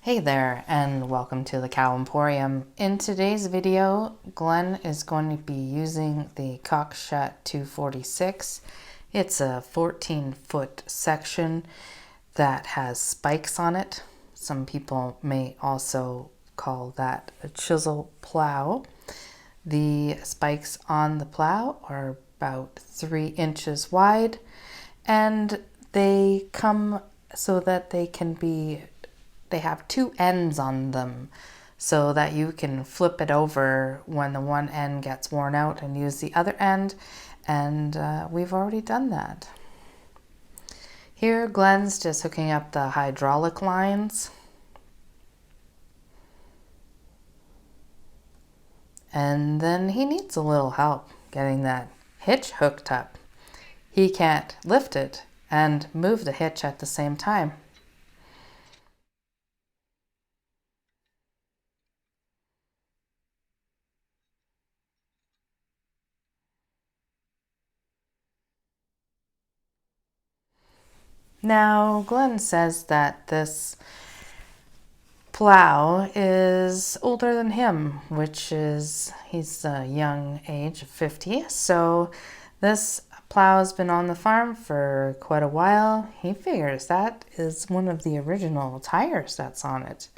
Hey there, and welcome to the Cow Emporium. In today's video, Glen is going to be using the Cockshutt 246. It's a 14-foot section that has spikes on it. Some people may also call that a chisel plow. The spikes on the plow are about 3 inches wide, and they come so that they have two ends on them so that you can flip it over when the one end gets worn out and use the other end, and we've already done that. Here Glen's just hooking up the hydraulic lines, and then he needs a little help getting that hitch hooked up. He can't lift it and move the hitch at the same time. Now, Glen says that this plow is older than him, which is, he's a young age of 50. So this plow has been on the farm for quite a while. He figures that is one of the original tires that's on it.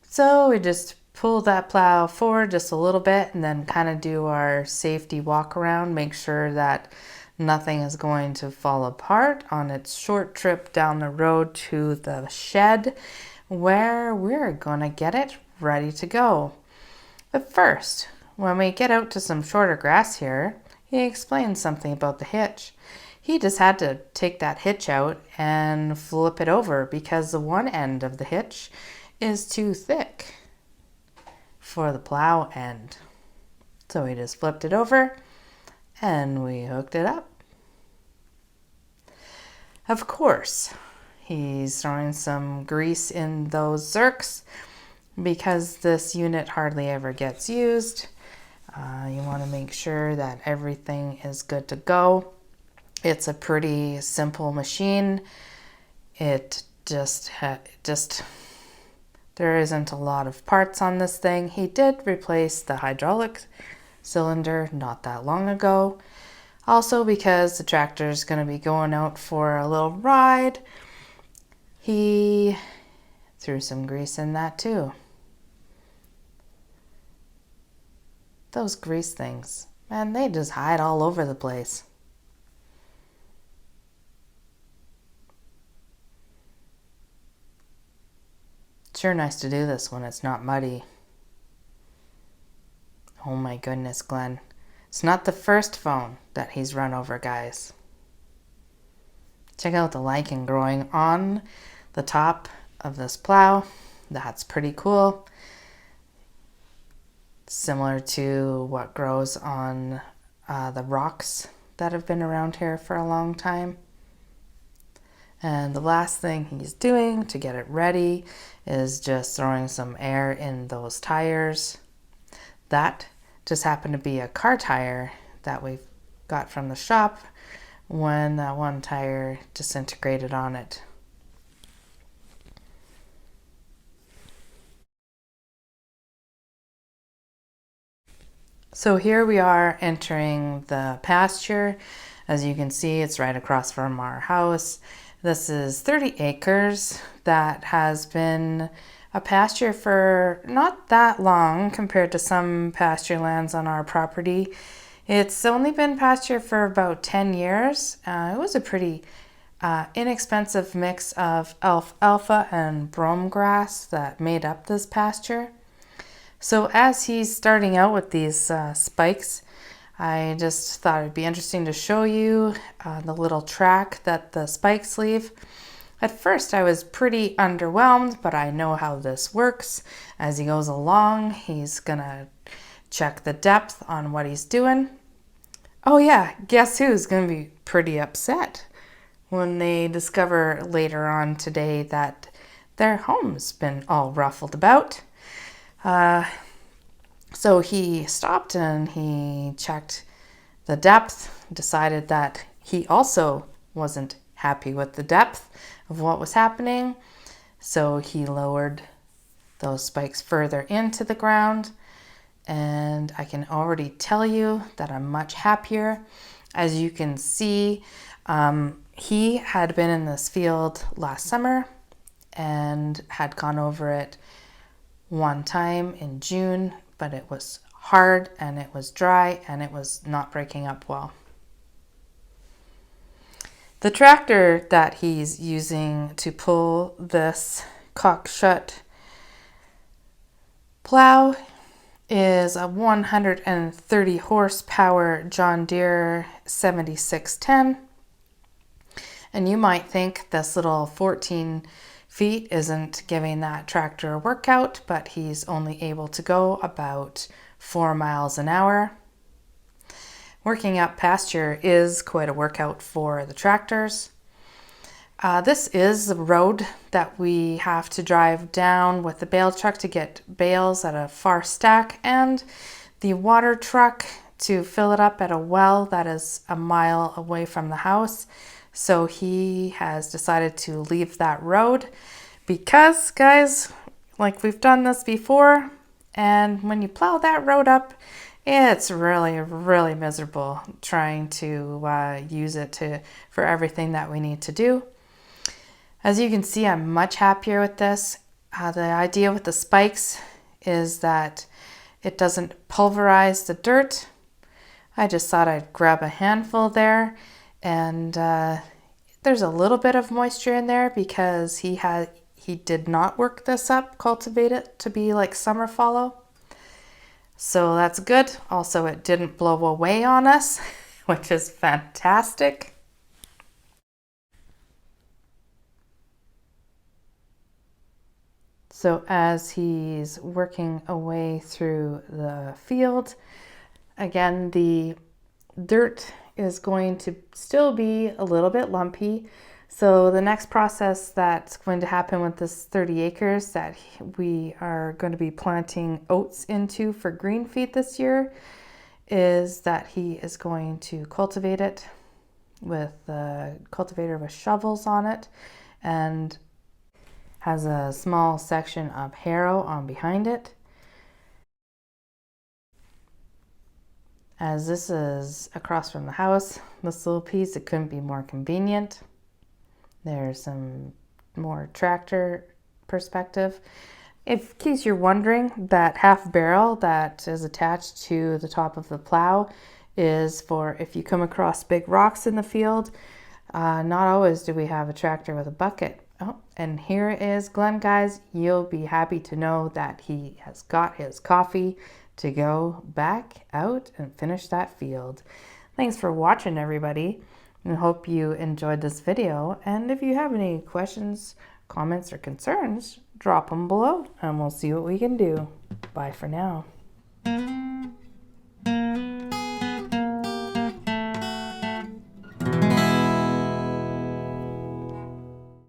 So we just pull that plow forward just a little bit and then kind of do our safety walk around, make sure that nothing is going to fall apart on its short trip down the road to the shed where we're going to get it ready to go. But first, when we get out to some shorter grass here, he explains something about the hitch. He just had to take that hitch out and flip it over because the one end of the hitch is too thick for the plow end. So he just flipped it over and we hooked it up. Of course, he's throwing some grease in those zerks because this unit hardly ever gets used. You want to make sure that everything is good to go. It's a pretty simple machine. It there isn't a lot of parts on this thing. He did replace the hydraulic cylinder not that long ago. Also, because the tractor is going to be going out for a little ride, he threw some grease in that too. Those grease things, man, they just hide all over the place. Sure nice to do this when it's not muddy. Oh my goodness, Glen. It's not the first phone that he's run over, guys. Check out the lichen growing on the top of this plow. That's pretty cool. Similar to what grows on the rocks that have been around here for a long time. And the last thing he's doing to get it ready is just throwing some air in those tires. That just happened to be a car tire that we got from the shop when that one tire disintegrated on it. So here we are entering the pasture. As you can see, it's right across from our house. This is 30 acres that has been a pasture for not that long compared to some pasture lands on our property. It's only been pasture for about 10 years. It was a pretty inexpensive mix of alfalfa and brome grass that made up this pasture. So as he's starting out with these spikes, I just thought it'd be interesting to show you the little track that the spikes leave. At first I was pretty underwhelmed, but I know how this works. As he goes along, he's gonna check the depth on what he's doing. Oh yeah, guess who's gonna be pretty upset when they discover later on today that their home's been all ruffled about. So he stopped and he checked the depth, decided that he also wasn't happy with the depth of what was happening. So he lowered those spikes further into the ground, and I can already tell you that I'm much happier. As you can see, he had been in this field last summer and had gone over it one time in June, but it was hard and it was dry and it was not breaking up well. The tractor that he's using to pull this Cockshutt plow is a 130 horsepower John Deere 7610. And you might think this little 14 feet isn't giving that tractor a workout, but he's only able to go about 4 miles an hour. Working up pasture is quite a workout for the tractors. This is the road that we have to drive down with the bale truck to get bales at a far stack, and the water truck to fill it up at a well that is a mile away from the house. So he has decided to leave that road because, guys, like we've done this before, and when you plow that road up, it's really miserable trying to use it for everything that we need to do. As you can see, I'm much happier with this. The idea with the spikes is that it doesn't pulverize the dirt. I just thought I'd grab a handful there, and there's a little bit of moisture in there because he did not work this up, cultivate it to be like summer fallow. So that's good. Also, it didn't blow away on us, which is fantastic. So as he's working away through the field, again, the dirt is going to still be a little bit lumpy. So the next process that's going to happen with this 30 acres that we are going to be planting oats into for green feed this year is that he is going to cultivate it with a cultivator with shovels on it, and has a small section of harrow on behind it. As this is across from the house, this little piece, it couldn't be more convenient. There's some more tractor perspective. In case you're wondering, that half barrel that is attached to the top of the plow is for if you come across big rocks in the field. Not always do we have a tractor with a bucket. Oh, and here is Glen, guys. You'll be happy to know that he has got his coffee to go back out and finish that field. Thanks for watching, everybody. I hope you enjoyed this video. And if you have any questions, comments, or concerns, drop them below and we'll see what we can do. Bye for now.